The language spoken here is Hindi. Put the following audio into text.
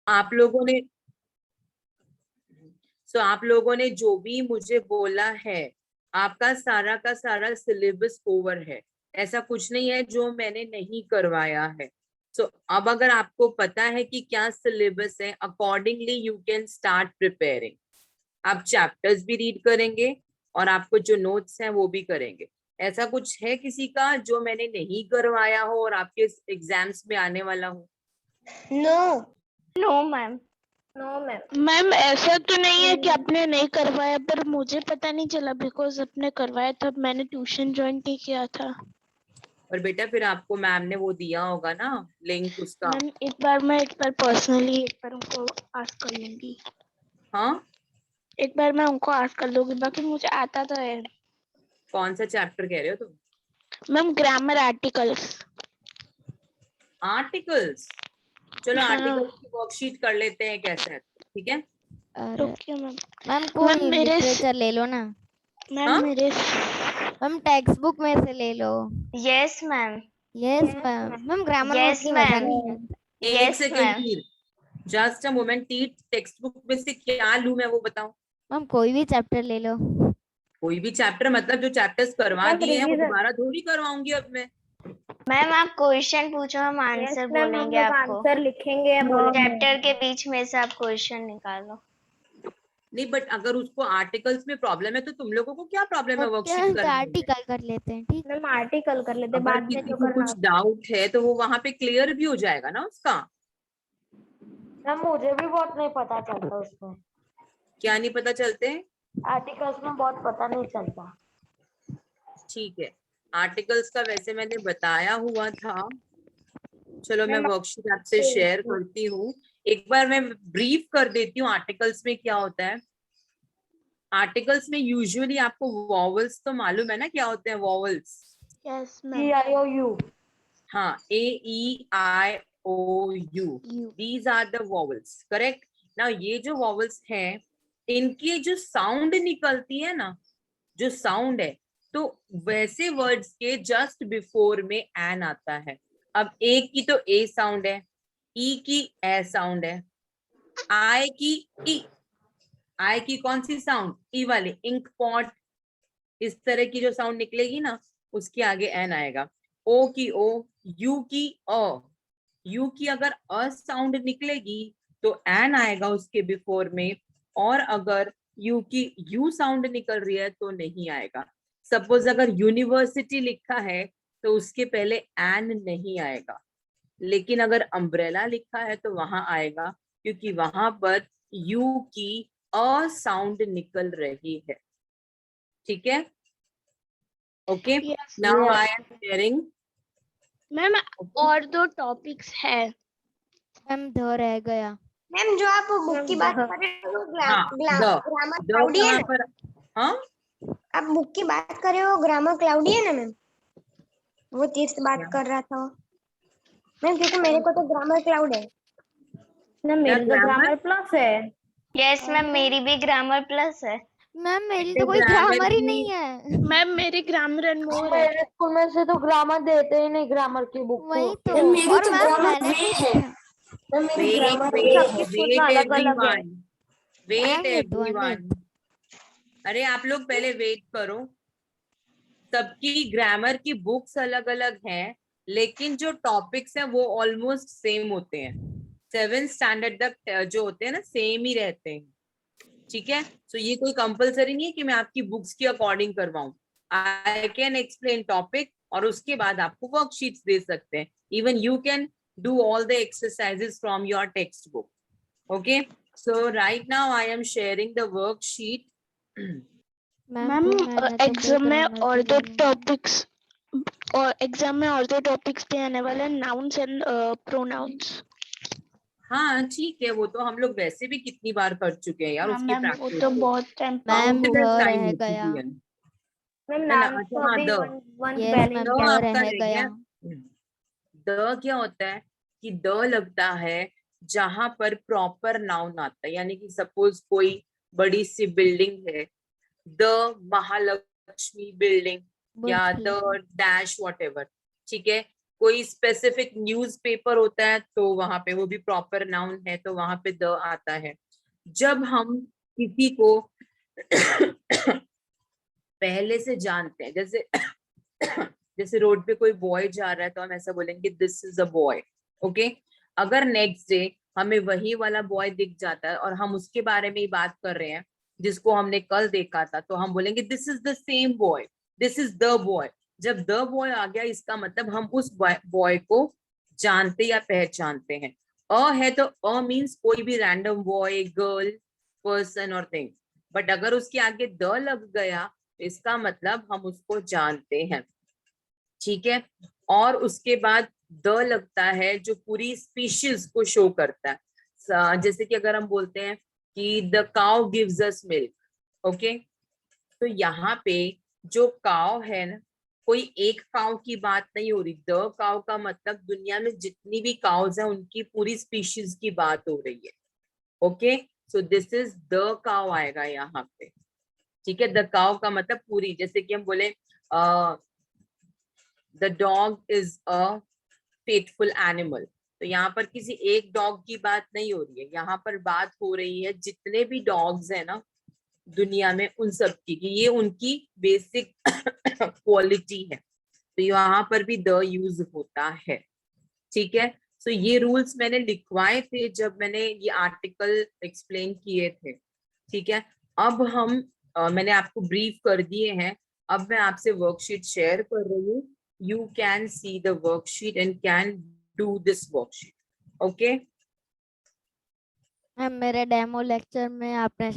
आप लोगों ने आप लोगों ने जो भी मुझे बोला है, आपका सारा का सारा सिलेबस ओवर है। ऐसा कुछ नहीं है जो मैंने नहीं करवाया है। अब अगर आपको पता है कि क्या सिलेबस है, accordingly you can start preparing. आप चैप्टर्स भी रीड करेंगे और आपको जो नोट्स हैं वो भी करेंगे। ऐसा कुछ है किसी का जो मैंने नहीं करवाया हो और आपके एग्जाम्स में आने वाला हो? No no ma'am. No ma'am. Ma'am ऐसा तो नहीं है कि आपने नहीं करवाया, पर मुझे पता नहीं चला बिकॉज आपने करवाया था, मैंने ट्यूशन ज्वाइन नहीं किया था। और बेटा फिर आपको मैम ने वो दिया होगा ना लिंक उसका। मैम एक बार पर्सनली एक बार उनको आस्क कर लूंगी। हाँ, एक बार मैं उनको आस्क कर लूंगी, बाकी मुझे आता तो है। कौन सा चैप्टर कह रहे हो तुम? Ma'am grammar articles. आर्टिकल्स। चलो हाँ आर्टिकल्स की वर्कशीट कर लेते हैं, कैसे है, ठीक है? अरे ओके मैम। मैम कोई मैम मेरे लिटरेचर ले लो ना। मैम हाँ? मेरे मैम टेक्स्ट बुक में से ले लो। Yes ma'am. Yes ma'am. Ma'am grammar में यस उतनी मजा मैम। नहीं आता। एक यस सेकेंड मैम। फिर, just a moment. Textbook में से क्या लूं मैं वो बताओ। मैम कोई भी चैप्टर ले लो। कोई भी चैप्टर मतलब जो चैप्टर्स करवा मैम दिए हैं वो रिवीजन। दोबारा थोड़ी करवाऊंगी अब मैं। मैम आप क्वेश्चन पूछो, हम यस आंसर मैम, हम बोलेंगे लोग आपको। आंसर लिखेंगे या बोलेंगे। चैप्टर के बीच में से आप क्वेश्चन निकालो। नहीं, बट अगर उसको आर्टिकल्स में प्रॉब्लम है तो तुम लोगों को क्या प्रॉब्लम है वर्कशीट करने में? आर्टिकल कर लेते हैं, ठीक। मैम आर्टिकल कर लेते, अगर बाद में किसी जो को करना। कुछ डाउट है तो वो वहां पे क्लियर भी हो जाएगा ना उसका। मैम मुझे भी बहुत नहीं पता चलता उसमें, क्या नहीं पता चलते? आर्टिकल्स में बहुत पता नहीं चलता। ठीक है, आर्टिकल्स का वैसे मैंने बताया हुआ था। चलो मैं मैम वर्कशीट आपसे शेयर करती हूँ। एक बार मैं ब्रीफ कर देती हूँ आर्टिकल्स में क्या होता है। आर्टिकल्स में यूजुअली आपको वॉवल्स तो मालूम है ना क्या होते हैं vowels? Yes E ma'am. I O U। हाँ, AEIOU, these are the vowels, correct ना। ये जो वॉवल्स हैं इनकी जो साउंड निकलती है ना, जो साउंड है, तो वैसे वर्ड्स के जस्ट बिफोर में एन आता है। अब ए की तो ए साउंड है, ई की ए साउंड है, आई की ई, आई की कौन सी साउंड? ई वाली, इंक पॉट, इस तरह की जो साउंड निकलेगी ना उसके आगे एन आएगा। ओ की ओ, यू की अ, यू की अगर अ साउंड निकलेगी तो एन आएगा उसके बिफोर में, और अगर यू की यू साउंड निकल रही है तो नहीं आएगा। सपोज अगर यूनिवर्सिटी लिखा है तो उसके पहले एन नहीं आएगा, लेकिन अगर अम्ब्रेला लिखा है तो वहां आएगा, क्योंकि वहां पर यू की अ साउंड निकल रही है। ठीक है? Okay, yes now I am sharing. Ma'am. और दो टॉपिक्स है। मैम ध रह गया। मैम जो आप बुक की बात कर रहे हो हाँ, ग्रामर द क्लाउडी है कहाँ ना? पर? हाँ, आप बुक की बात कर रहे हो, ग्रामर क्लाउडी है ना मैम? वो तीर्थ बात कर रहा था मैम, क्योंकि मेरे को तो ग्रामर क्लाउड है ना, मेरे तो ग्रामर? ग्रामर प्लस है। यस मैम, मेरी भी ग्रामर प्लस है। मैम मेरी तो कोई ग्रामर ग्रामर ही की नहीं है। मैम मेरी ग्रामर एंड मोर है। मेरे स्कूल में से तो ग्रामर देते ही नहीं, ग्रामर की बुक को। वही तो। मेरी और तो मैम ग्रामर मैंने वे तो है। मैम मेरी वेट ग्रामर वेट सबके स्कूल में वेट अलग अलग है। Everyone, wait Anit everyone. अरे आप लोग पहले वेट करो। सबकी ग्रामर की बुक्स अलग अलग हैं, लेकिन जो टॉपिक्स हैं वो ऑलमोस्ट सेम होते हैं। 7th स्टैंडर्ड तक जो होते हैं ना सेम ही रहते हैं। ठीक है, सो ये कोई कंपलसरी नहीं है कि मैं आपकी बुक्स की अकॉर्डिंग करवाऊं। आई कैन एक्सप्लेन टॉपिक और उसके बाद आपको वर्कशीट्स दे सकते हैं। Even you can do all the exercises from your textbook. Okay, so right now I am sharing the worksheet. Ma'am ma'am फिर मैंने तो कोई एग्जाम में ग्रामर और की दो ली नहीं। टॉपिक्स और एग्जाम में और दो टॉपिक्स भी आने वाले हैं, नाउन्स एंड प्रोनाउंस। हाँ ठीक है, वो तो हम लोग वैसे भी कितनी बार कर चुके हैं यार, हाँ उसकी मैम वो प्रैक्टिस तो तो बहुत टाइम मैम ध काउंटलेस टाइम रह हो गया। चुकी है। मैम है ना? नाउन अच्छा को हाँ, अभी the one yes spelling ma'am the क्या ध है? आपका रह रह गया। गया। द क्या होता है कि द लगता है जहां पर प्रॉपर नाउन आता है, यानी कि सपोज कोई बड़ी सी बिल्डिंग है, द महालक्ष्मी बिल्डिंग, या Burj the Khalifa. Dash whatever. ठीक है, कोई स्पेसिफिक न्यूज़पेपर होता है तो वहां पे वो भी प्रॉपर नाउन है तो वहां पे द आता है। जब हम किसी को पहले से जानते हैं, जैसे जैसे रोड पे कोई बॉय जा रहा है तो हम ऐसा बोलेंगे this is a boy. Okay, अगर नेक्स्ट डे हमें वही वाला बॉय दिख जाता है और हम उसके बारे में ही बात कर रहे हैं जिसको हमने कल देखा था, तो हम बोलेंगे this is the same boy, this is the boy. जब द बॉय आ गया इसका मतलब हम उस बॉय को जानते या पहचानते हैं। अ है तो अ मीन्स कोई भी रैंडम बॉय, गर्ल, पर्सन और थिंग। बट अगर उसके आगे द लग गया तो इसका मतलब हम उसको जानते हैं। ठीक है, और उसके बाद द लगता है जो पूरी स्पीशीज को शो करता है। जैसे कि अगर हम बोलते हैं कि the cow gives us milk, okay, तो यहाँ पे जो काउ है ना, कोई एक काउ की बात नहीं हो रही। द काउ का मतलब दुनिया में जितनी भी काउज है उनकी पूरी स्पीशीज की बात हो रही है। Okay, so this is the cow आएगा यहाँ पे। ठीक है, द काउ का मतलब पूरी, जैसे कि हम बोले the dog is a faithful animal, तो यहाँ पर किसी एक डॉग की बात नहीं हो रही है, यहाँ पर बात हो रही है जितने भी डॉग्स है ना दुनिया में उन सब की, कि ये उनकी बेसिक क्वालिटी है, तो यहाँ पर भी द यूज होता है। ठीक है, सो ये रूल्स मैंने लिखवाए थे जब मैंने ये आर्टिकल एक्सप्लेन किए थे। ठीक है, अब हम मैंने आपको ब्रीफ कर दिए हैं। अब मैं आपसे वर्कशीट शेयर कर रही हूँ। You can see the worksheet and can do this worksheet. Okay, ma'am मेरे डेमो लेक्चर में आपने